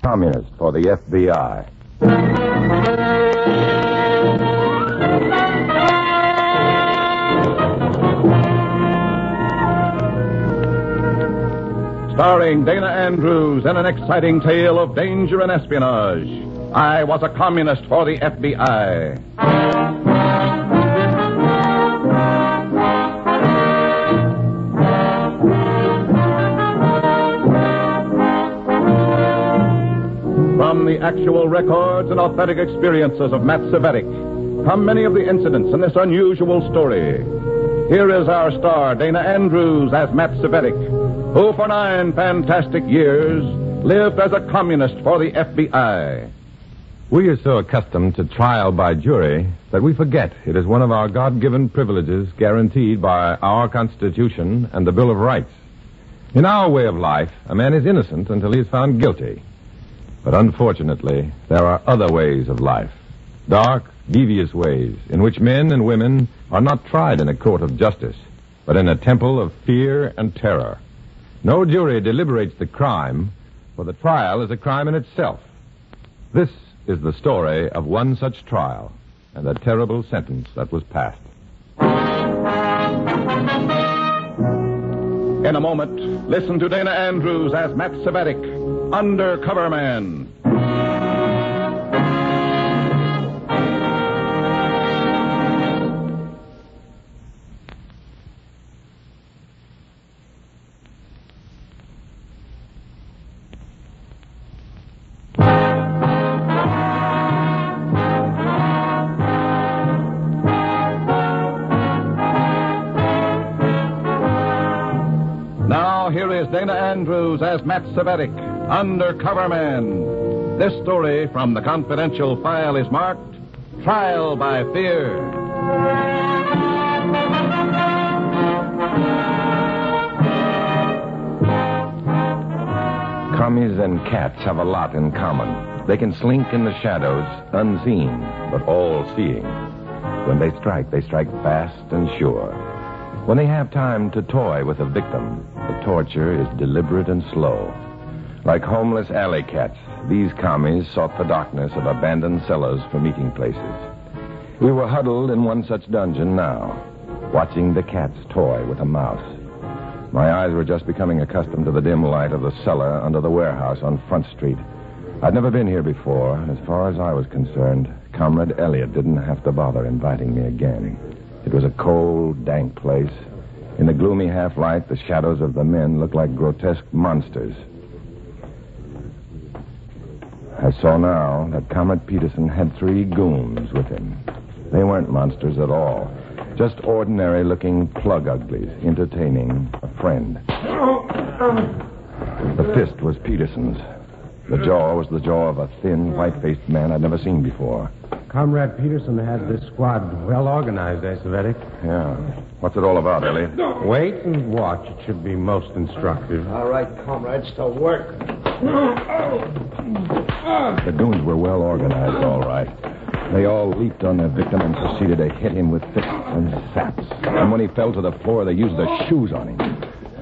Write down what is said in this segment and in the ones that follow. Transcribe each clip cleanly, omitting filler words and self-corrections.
Communist for the FBI. Starring Dana Andrews in an exciting tale of danger and espionage. I Was a Communist for the FBI. From the actual records and authentic experiences of Matt Cvetic come many of the incidents in this unusual story. Here is our star, Dana Andrews, as Matt Cvetic, who for 9 fantastic years lived as a communist for the FBI. We are so accustomed to trial by jury that we forget it is one of our God-given privileges guaranteed by our Constitution and the Bill of Rights. In our way of life, a man is innocent until he is found guilty. But unfortunately, there are other ways of life, dark, devious ways, in which men and women are not tried in a court of justice, but in a temple of fear and terror. No jury deliberates the crime, for the trial is a crime in itself. This is the story of one such trial and the terrible sentence that was passed. In a moment, listen to Dana Andrews as Matt Cvetic, Undercover Man. Here is Dana Andrews as Matt Cvetic, Undercover Man. This story from the confidential file is marked Trial by Fear. Commies and cats have a lot in common. They can slink in the shadows, unseen, but all-seeing. When they strike fast and sure. When they have time to toy with a victim, the torture is deliberate and slow. Like homeless alley cats, these commies sought the darkness of abandoned cellars for meeting places. We were huddled in one such dungeon now, watching the cats toy with a mouse. My eyes were just becoming accustomed to the dim light of the cellar under the warehouse on Front Street. I'd never been here before. As far as I was concerned, Comrade Elliott didn't have to bother inviting me again. It was a cold, dank place. In the gloomy half-light, the shadows of the men looked like grotesque monsters. I saw now that Comrade Peterson had 3 goons with him. They weren't monsters at all. Just ordinary-looking plug uglies, entertaining a friend. The fist was Peterson's. The jaw was the jaw of a thin, white-faced man I'd never seen before. Comrade Peterson had this squad well organized, Cvetic? Yeah. What's it all about, Elliot? Wait and watch. It should be most instructive. All right, comrades, to work. The goons were well organized, all right. They all leaped on their victim and proceeded to hit him with fists and saps. And when he fell to the floor, they used their shoes on him.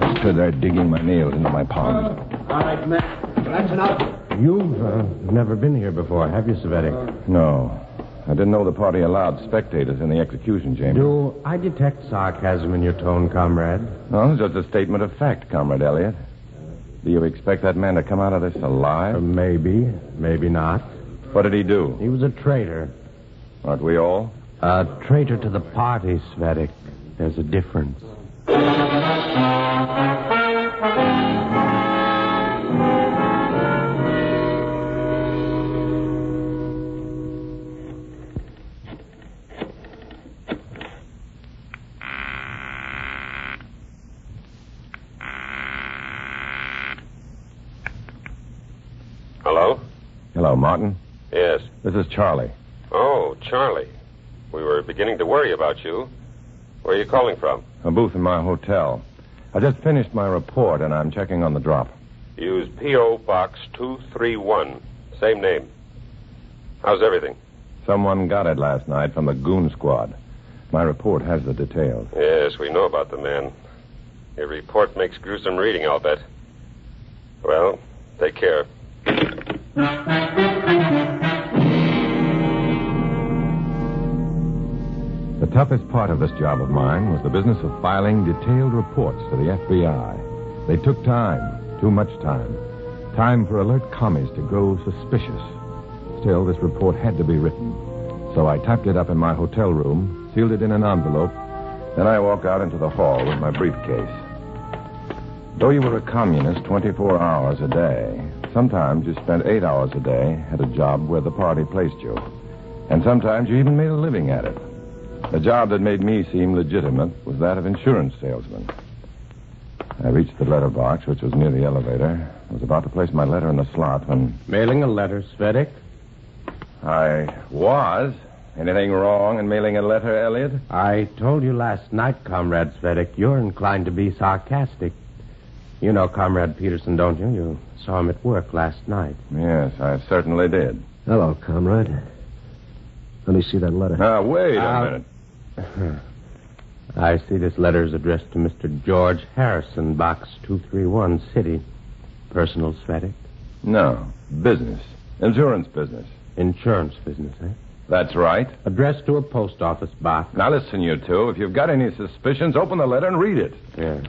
I stood there digging my nails into my palms. All right, Matt. That's enough. You've never been here before, have you, Cvetic? No. I didn't know the party allowed spectators in the execution chamber. Do I detect sarcasm in your tone, comrade? No, it's just a statement of fact, Comrade Elliott. Do you expect that man to come out of this alive? Maybe. Maybe not. What did he do? He was a traitor. Aren't we all? A traitor to the party, Cvetic. There's a difference. Hello? Hello, Martin. Yes. This is Charlie. Oh, Charlie. We were beginning to worry about you. Where are you calling from? A booth in my hotel. I just finished my report, and I'm checking on the drop. Use P.O. Box 231. Same name. How's everything? Someone got it last night from the goon squad. My report has the details. Yes, we know about the man. Your report makes gruesome reading, I'll bet. Well, take care. toughest part of this job of mine was the business of filing detailed reports to the FBI. They took time, too much time. Time for alert commies to grow suspicious. Still, this report had to be written. So I typed it up in my hotel room, sealed it in an envelope, then I walked out into the hall with my briefcase. Though you were a communist 24 hours a day, sometimes you spent 8 hours a day at a job where the party placed you. And sometimes you even made a living at it. The job that made me seem legitimate was that of insurance salesman. I reached the letterbox, which was near the elevator. I was about to place my letter in the slot when... Mailing a letter, Svedik? I was. Anything wrong in mailing a letter, Elliot? I told you last night, Comrade Svedik, you're inclined to be sarcastic. You know Comrade Peterson, don't you? You saw him at work last night. Yes, I certainly did. Hello, comrade. Let me see that letter. Now, wait a minute. I see this letter is addressed to Mr. George Harrison, Box 231, City. Personal, Svedik? No, business. Insurance business. Insurance business, eh? That's right. Addressed to a post office box. Now, listen, you two. If you've got any suspicions, open the letter and read it. Yeah.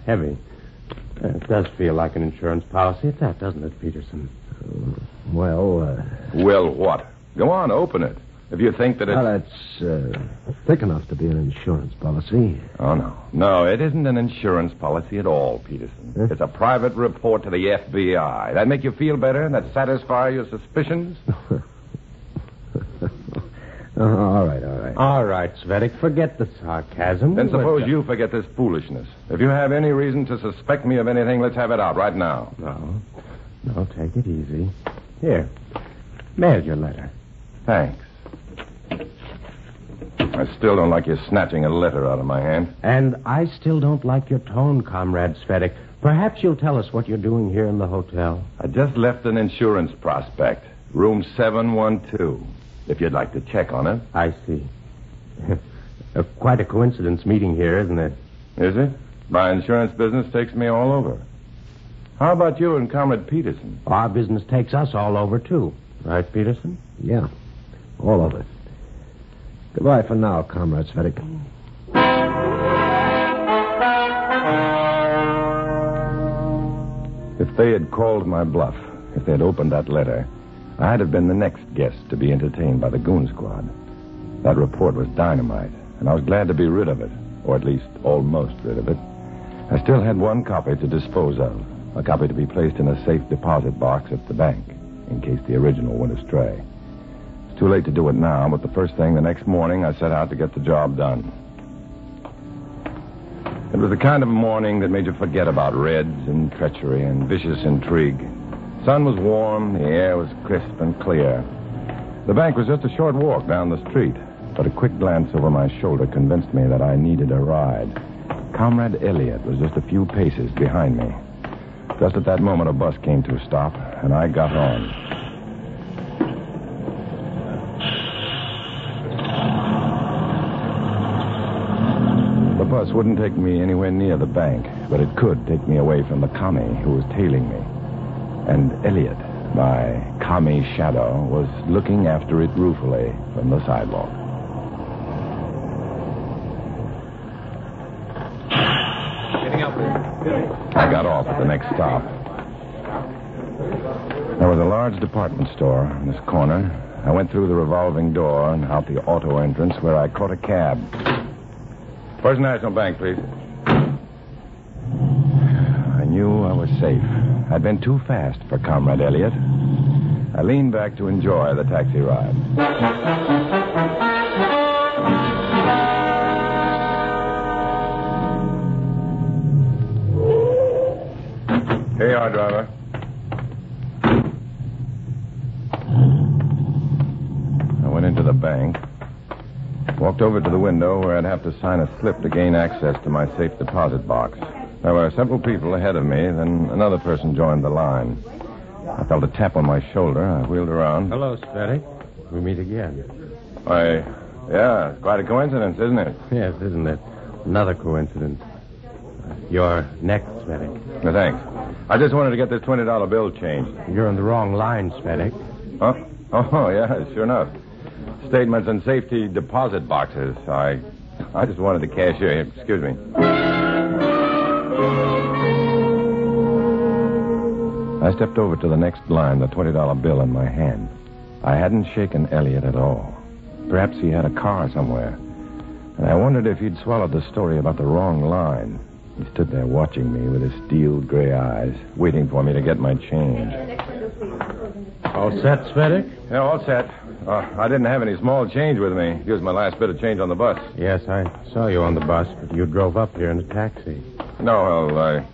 Heavy. It does feel like an insurance policy at that, doesn't it, Peterson? Well, Well, what? Go on, open it. If you think that it's... well, it's thick enough to be an insurance policy. Oh, no. No, it isn't an insurance policy at all, Peterson. Huh? It's a private report to the FBI. That make you feel better? That satisfy your suspicions? All right. All right, Svedik, forget the sarcasm. Then suppose you forget this foolishness. If you have any reason to suspect me of anything, let's have it out right now. No, take it easy. Here, mail your letter. Thanks. I still don't like you snatching a letter out of my hand. And I still don't like your tone, Comrade Svedik. Perhaps you'll tell us what you're doing here in the hotel. I just left an insurance prospect. Room 712. If you'd like to check on it. I see. Quite a coincidence meeting here, isn't it? Is it? My insurance business takes me all over. How about you and Comrade Peterson? Our business takes us all over, too. Right, Peterson? Yeah, all of it. Goodbye for now, Comrade Svedik. If they had called my bluff, if they had opened that letter, I'd have been the next guest to be entertained by the goon squad. That report was dynamite, and I was glad to be rid of it, or at least almost rid of it. I still had one copy to dispose of, a copy to be placed in a safe deposit box at the bank, in case the original went astray. It's too late to do it now, but the first thing the next morning, I set out to get the job done. It was the kind of morning that made you forget about reds and treachery and vicious intrigue. The sun was warm, the air was crisp and clear. The bank was just a short walk down the street, but a quick glance over my shoulder convinced me that I needed a ride. Comrade Elliot was just a few paces behind me. Just at that moment, a bus came to a stop, and I got on. The bus wouldn't take me anywhere near the bank, but it could take me away from the commie who was tailing me. And Elliot, my commie shadow, was looking after it ruefully from the sidewalk. Getting up there. I got off at the next stop. There was a large department store in this corner. I went through the revolving door and out the auto entrance where I caught a cab. First National Bank, please. I knew I was safe. I'd been too fast for Comrade Elliot. I leaned back to enjoy the taxi ride. Here you are, driver. I went into the bank. Walked over to the window where I'd have to sign a slip to gain access to my safe deposit box. There were several people ahead of me, then another person joined the line. I felt a tap on my shoulder. I wheeled around. Hello, Svedik. We meet again. Why, yeah, it's quite a coincidence, isn't it? Yes, isn't it? Another coincidence. You're next, Svedik. No, thanks. I just wanted to get this $20 bill changed. You're on the wrong line, Svedik. Huh? Oh, yeah, sure enough. Statements and safety deposit boxes. I just wanted the cashier. Excuse me. I stepped over to the next line, the $20 bill in my hand. I hadn't shaken Elliot at all. Perhaps he had a car somewhere. And I wondered if he'd swallowed the story about the wrong line. He stood there watching me with his steel gray eyes, waiting for me to get my change. All set, Svedek? Yeah, all set. I didn't have any small change with me. It was my last bit of change on the bus. Yes, I saw you on the bus, but you drove up here in a taxi. No, well,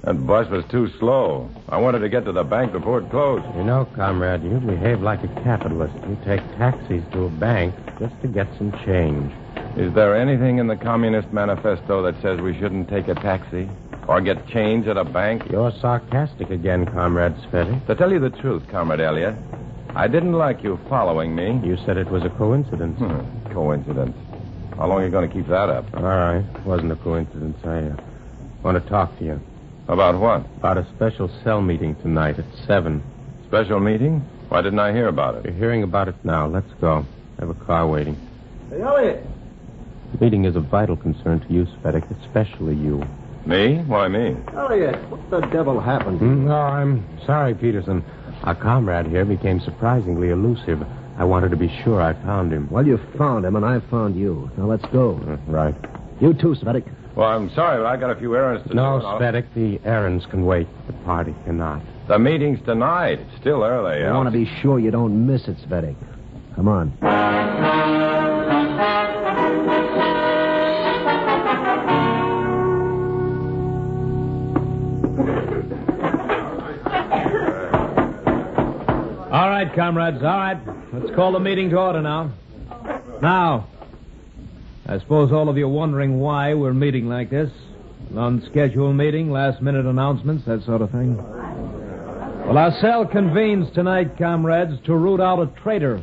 that bus was too slow. I wanted to get to the bank before it closed. You know, comrade, you behave like a capitalist. You take taxis to a bank just to get some change. Is there anything in the Communist Manifesto that says we shouldn't take a taxi or get change at a bank? You're sarcastic again, Comrade Svedek. To tell you the truth, Comrade Elliot, I didn't like you following me. You said it was a coincidence. Coincidence. How long are you going to keep that up? All right. It wasn't a coincidence. I want to talk to you. About what? About a special cell meeting tonight at 7. Special meeting? Why didn't I hear about it? You're hearing about it now. Let's go. I have a car waiting. Hey, Elliot. The meeting is of vital concern to you, Svedek, especially you. Me? Why me? Elliot, what the devil happened? No, I'm sorry, Peterson. Our comrade here became surprisingly elusive. I wanted to be sure I found him. Well, you found him, and I found you. Now, let's go. Right. You too, Svedek. Well, I'm sorry, but I got a few errands to do. No, Svedek, the errands can wait. The party cannot. The meeting's tonight. It's still early. I want to be sure you don't miss it, Svedek. Come on. All right, comrades, all right. Let's call the meeting to order now. Now, I suppose all of you are wondering why we're meeting like this. An unscheduled meeting, last-minute announcements, that sort of thing. Well, our cell convenes tonight, comrades, to root out a traitor.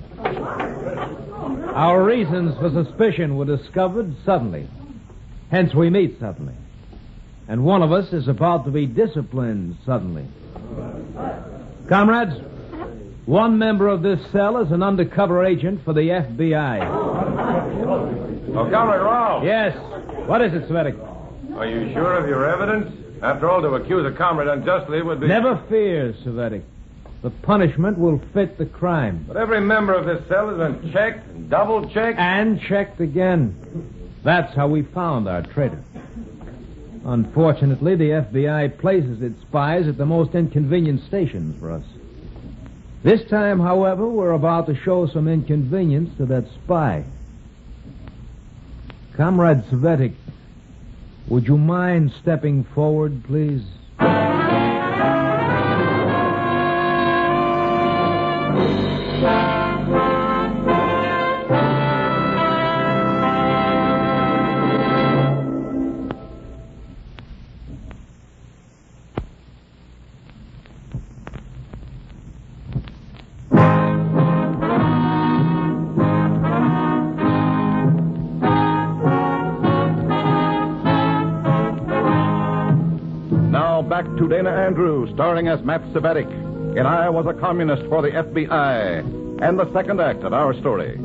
Our reasons for suspicion were discovered suddenly. Hence, we meet suddenly. And one of us is about to be disciplined suddenly. Comrades, one member of this cell is an undercover agent for the FBI. Oh, Comrade Rolfe. Yes. What is it, Svedek? Are you sure of your evidence? After all, to accuse a comrade unjustly would be... Never fear, Svedek. The punishment will fit the crime. But every member of this cell has been checked, and double-checked. And checked again. That's how we found our traitor. Unfortunately, the FBI places its spies at the most inconvenient stations for us. This time, however, we're about to show some inconvenience to that spy. Comrade Svedek, would you mind stepping forward, please? Back to Dana Andrews, starring as Matt Svedek in I Was a Communist for the FBI, and the second act of our story.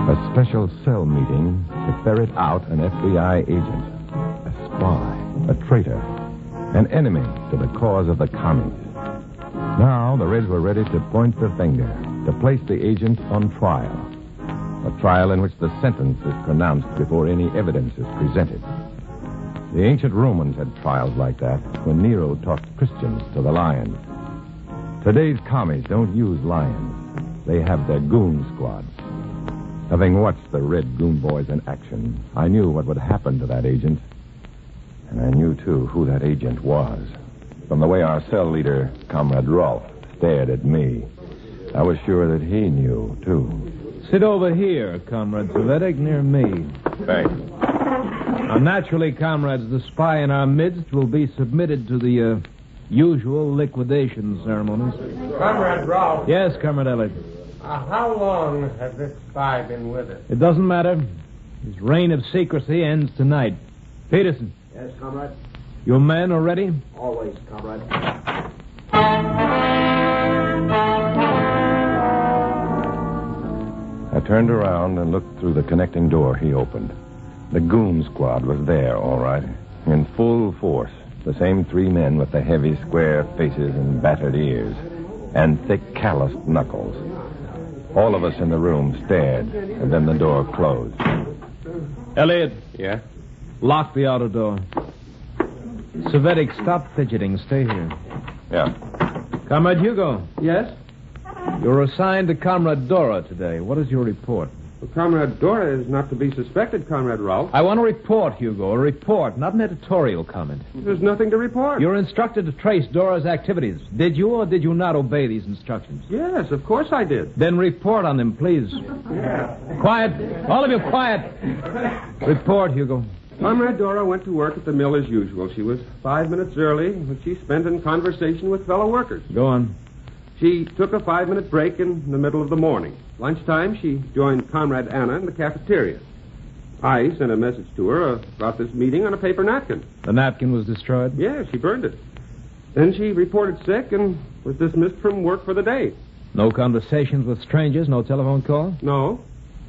A special cell meeting to ferret out an FBI agent, a spy, a traitor, an enemy to the cause of the communists. Now, the Reds were ready to point the finger, to place the agent on trial. A trial in which the sentence is pronounced before any evidence is presented. The ancient Romans had trials like that when Nero taught Christians to the lions. Today's commies don't use lions. They have their goon squads. Having watched the Red Goon Boys in action, I knew what would happen to that agent. And I knew, too, who that agent was. From the way our cell leader, Comrade Rolfe, stared at me, I was sure that he knew, too. Sit over here, Comrade Svedek, near me. Thanks. Now, naturally, comrades, the spy in our midst will be submitted to the usual liquidation ceremonies. Comrade Rolfe. Yes, Comrade Elliot. How long has this spy been with us? It doesn't matter. His reign of secrecy ends tonight. Peterson, Yes, comrade? your men are ready? Always, comrade. I turned around and looked through the connecting door he opened. The goon squad was there, all right, in full force. The same 3 men with the heavy, square faces and battered ears, and thick, calloused knuckles. All of us in the room stared, and then the door closed. Elliot, Yeah? lock the outer door. Savetic, stop fidgeting. Stay here. Yeah. Comrade Hugo, Yes? you're assigned to Comrade Dora today. What is your report? Well, Comrade Dora is not to be suspected, Comrade Rolfe. I want a report, Hugo. A report, not an editorial comment. There's nothing to report. You're instructed to trace Dora's activities. Did you or did you not obey these instructions? Yes, of course I did. Then report on them, please. Quiet. All of you, quiet. Report, Hugo. Comrade Dora went to work at the mill as usual. She was 5 minutes early, which she spent in conversation with fellow workers. Go on. She took a 5-minute break in the middle of the morning. Lunchtime, she joined Comrade Anna in the cafeteria. I sent a message to her about this meeting on a paper napkin. The napkin was destroyed? Yeah, she burned it. Then she reported sick and was dismissed from work for the day. No conversations with strangers, no telephone call? No.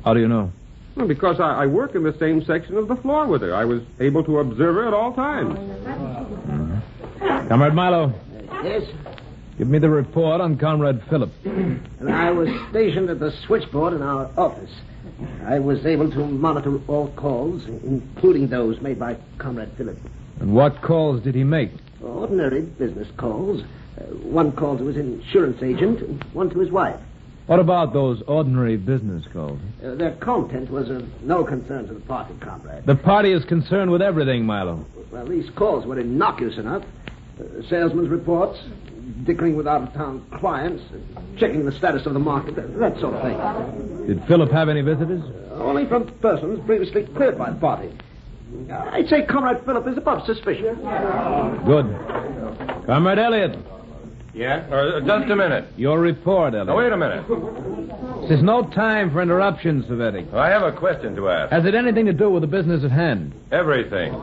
How do you know? Well, because I work in the same section of the floor with her. I was able to observe her at all times. Comrade Milo, Yes, give me the report on Comrade Phillip. and I was stationed at the switchboard in our office. I was able to monitor all calls, including those made by Comrade Phillip. And what calls did he make? Ordinary business calls. One call to his insurance agent, and one to his wife. What about those ordinary business calls? Their content was of no concern to the party, Comrade. The party is concerned with everything, Milo. Well, these calls were innocuous enough. Salesmen's reports, dickering with out-of-town clients, checking the status of the market, that sort of thing. Did Phillip have any visitors? Only from persons previously cleared by the party. I'd say Comrade Phillip is above suspicion. Good. Comrade Elliot, Yeah? Just a minute. your report, Elliot. Now, wait a minute. This is no time for interruptions, Savetic. I have a question to ask. Has it anything to do with the business at hand? Everything.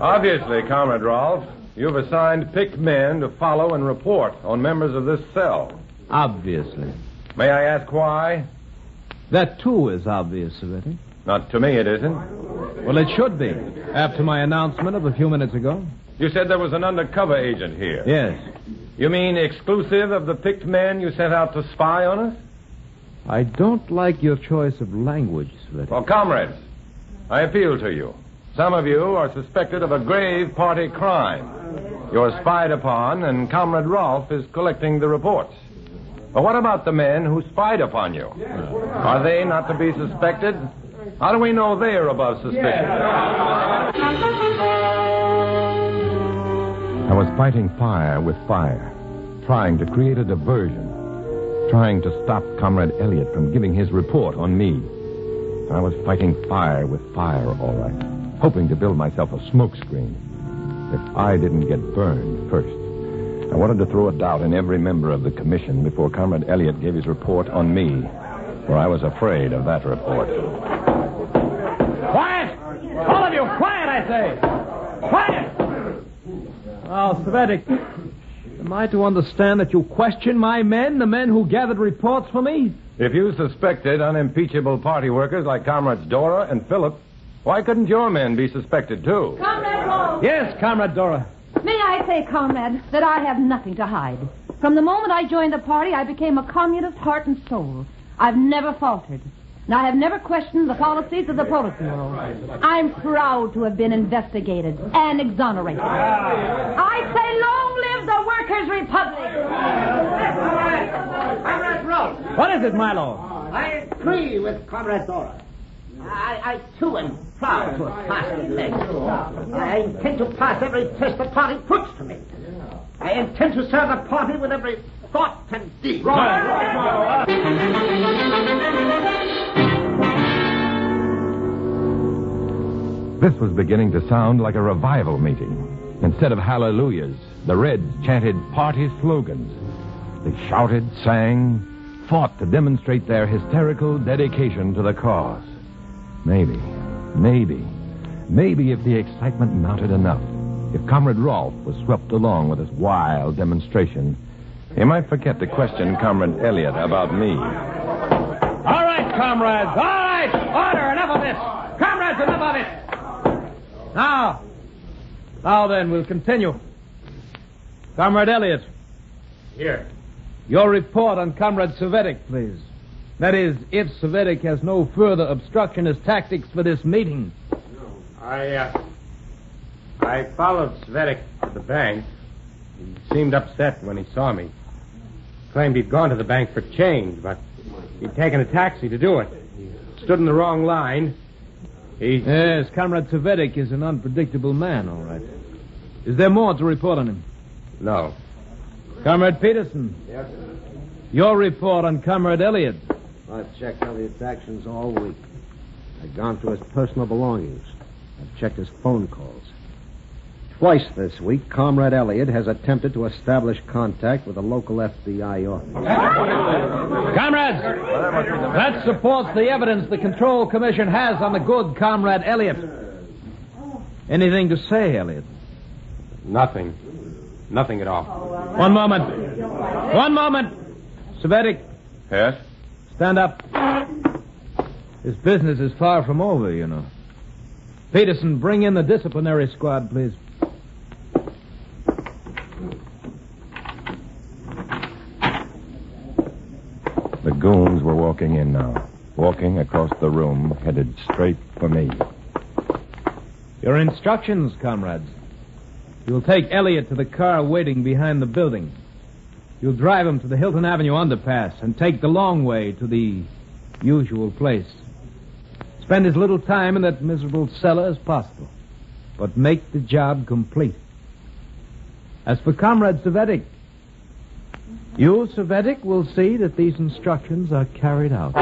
Obviously, Comrade Rolfe, you've assigned picked men to follow and report on members of this cell. Obviously. May I ask why? That, too, is obvious, Savetic. Not to me, it isn't. Well, it should be, after my announcement of a few minutes ago. You said there was an undercover agent here. Yes. You mean exclusive of the picked men you sent out to spy on us? I don't like your choice of language, Savetic. Well, comrades, I appeal to you. Some of you are suspected of a grave party crime. You're spied upon, and Comrade Rolfe is collecting the reports. But what about the men who spied upon you? Are they not to be suspected? How do we know they are above suspicion? I was fighting fire with fire, trying to create a diversion, trying to stop Comrade Elliot from giving his report on me. I was fighting fire with fire, all right, hoping to build myself a smokescreen. If I didn't get burned first. I wanted to throw a doubt in every member of the commission before Comrade Elliot gave his report on me, for I was afraid of that report. Quiet! All of you, quiet, I say! Quiet! Oh, Savetic, am I to understand that you question my men, the men who gathered reports for me? If you suspected unimpeachable party workers like Comrades Dora and Phillip, why couldn't your men be suspected, too? Comrade Rolfe! Yes, Comrade Dora. May I say, comrade, that I have nothing to hide. From the moment I joined the party, I became a communist heart and soul. I've never faltered. And I have never questioned the policies of the Politburo. I'm proud to have been investigated and exonerated. I say, long live the Workers' Republic! Comrade Rolfe, What is it, Milo? I agree with Comrade Dora. I too am proud to have passed the test. I intend to pass every test the party puts to me. I intend to serve the party with every thought and deed. This was beginning to sound like a revival meeting. Instead of hallelujahs, the Reds chanted party slogans. They shouted, sang, fought to demonstrate their hysterical dedication to the cause. Maybe, Maybe if the excitement mounted enough, if Comrade Rolfe was swept along with his wild demonstration, he might forget to question Comrade Elliott about me. All right, comrades. All right. Order. Enough of this. Comrades, enough of it. Now then, we'll continue. Comrade Elliott. Here. Your report on Comrade Savetic, please. That is, if Savetic has no further obstructionist tactics for this meeting. I followed Svetic to the bank. He seemed upset when he saw me. Claimed he'd gone to the bank for change, but he'd taken a taxi to do it. He stood in the wrong line. Yes, Comrade Savetic is an unpredictable man, all right. Is there more to report on him? No. Comrade Peterson. Yes, sir. Your report on Comrade Elliott. I've checked Elliott's actions all week. I've gone through his personal belongings. I've checked his phone calls. Twice this week, Comrade Elliott has attempted to establish contact with a local FBI office. Comrades, that supports the evidence the Control Commission has on the good Comrade Elliott. Anything to say, Elliott? Nothing. Nothing at all. One moment. Savetic, Yes? stand up. This business is far from over, you know. Peterson, bring in the disciplinary squad, please. The goons were walking in now, walking across the room, headed straight for me. Your instructions, comrades. You'll take Elliott to the car waiting behind the building. You'll drive him to the Hilton Avenue underpass and take the long way to the usual place. Spend as little time in that miserable cellar as possible, but make the job complete. As for Comrade Savetic, you, Savetic, will see that these instructions are carried out.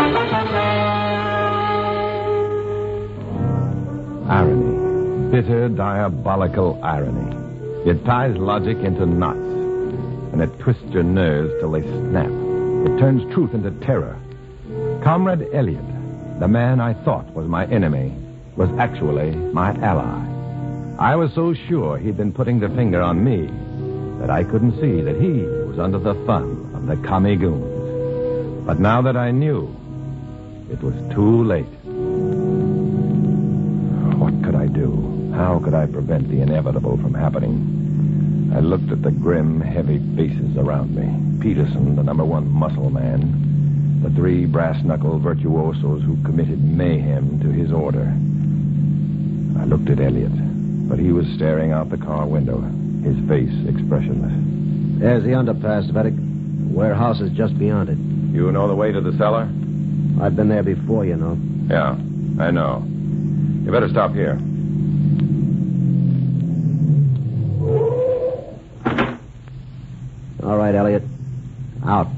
Irony. Bitter, diabolical irony. It ties logic into knots, and it twists your nerves till they snap. It turns truth into terror. Comrade Elliott, the man I thought was my enemy, was actually my ally. I was so sure he'd been putting the finger on me that I couldn't see that he was under the thumb of the commie goons. But now that I knew, it was too late. What could I do? How could I prevent the inevitable from happening? I looked at the grim, heavy faces around me. Peterson, the number one muscle man. The three brass-knuckle virtuosos who committed mayhem to his order. I looked at Elliott, but he was staring out the car window, his face expressionless. There's the underpass, Savetic. The warehouse is just beyond it. You know the way to the cellar? I've been there before, you know. Yeah, I know. You better stop here. All right, Elliott. Out.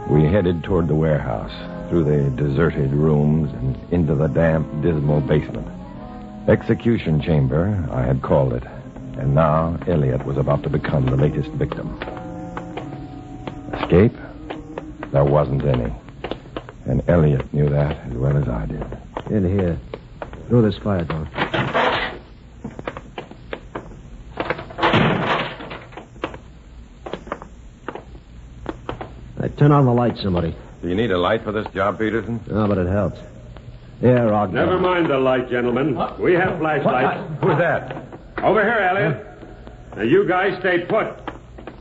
We headed toward the warehouse, through the deserted rooms and into the damp, dismal basement. Execution chamber, I had called it. And now Elliott was about to become the latest victim. Escape? There wasn't any. And Elliott knew that as well as I did. In here. Through this fire door. Turn on the light, somebody. Do you need a light for this job, Peterson? No, but it helps. Here, I'll Never mind the light, gentlemen. We have flashlights. Who's that? Over here, Elliot. Now, you guys stay put.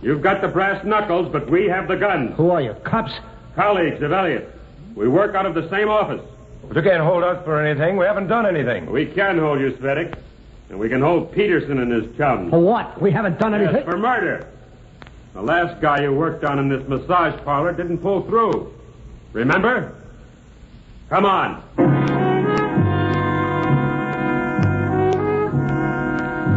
You've got the brass knuckles, but we have the guns. Who are you, cops? Colleagues of Elliot. We work out of the same office. But you can't hold us for anything. We haven't done anything. We can hold you, Svetic. And we can hold Peterson and his chums. For what? We haven't done anything. Yes, for murder. The last guy you worked on in this massage parlor didn't pull through. Remember? Come on.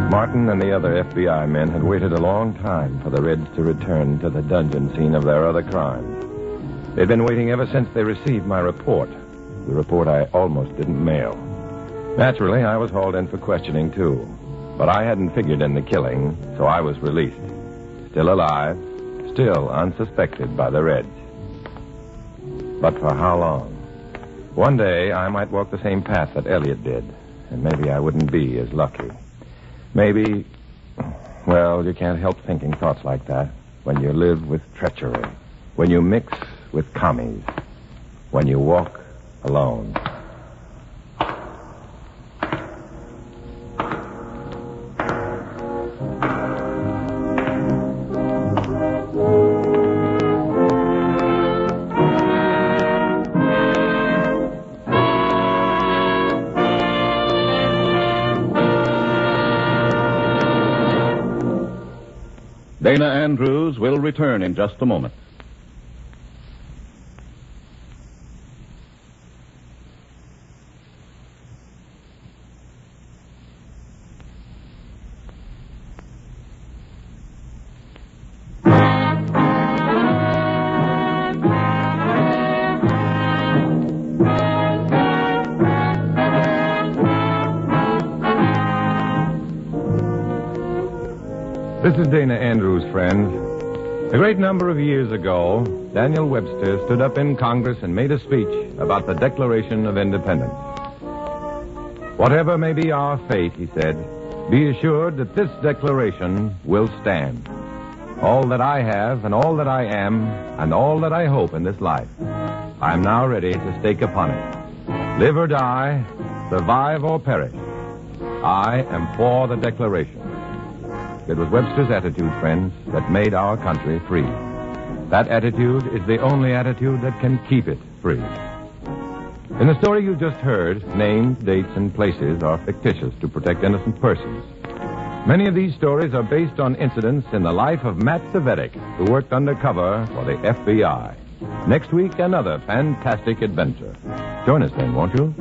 Martin and the other FBI men had waited a long time for the Reds to return to the dungeon scene of their other crime. They'd been waiting ever since they received my report. The report I almost didn't mail. Naturally, I was hauled in for questioning, too. But I hadn't figured in the killing, so I was released. Still alive, still unsuspected by the Reds. But for how long? One day, I might walk the same path that Elliot did, and maybe I wouldn't be as lucky. Maybe, well, you can't help thinking thoughts like that when you live with treachery, when you mix with commies, when you walk alone. Dana Andrews will return in just a moment. This is Dana Andrews, friends. A great number of years ago, Daniel Webster stood up in Congress and made a speech about the Declaration of Independence. Whatever may be our fate, he said, be assured that this declaration will stand. All that I have and all that I am and all that I hope in this life, I am now ready to stake upon it. Live or die, survive or perish, I am for the Declaration. It was Webster's attitude, friends, that made our country free. That attitude is the only attitude that can keep it free. In the story you just heard, names, dates, and places are fictitious to protect innocent persons. Many of these stories are based on incidents in the life of Matt Cvetic, who worked undercover for the FBI. Next week, another fantastic adventure. Join us then, won't you?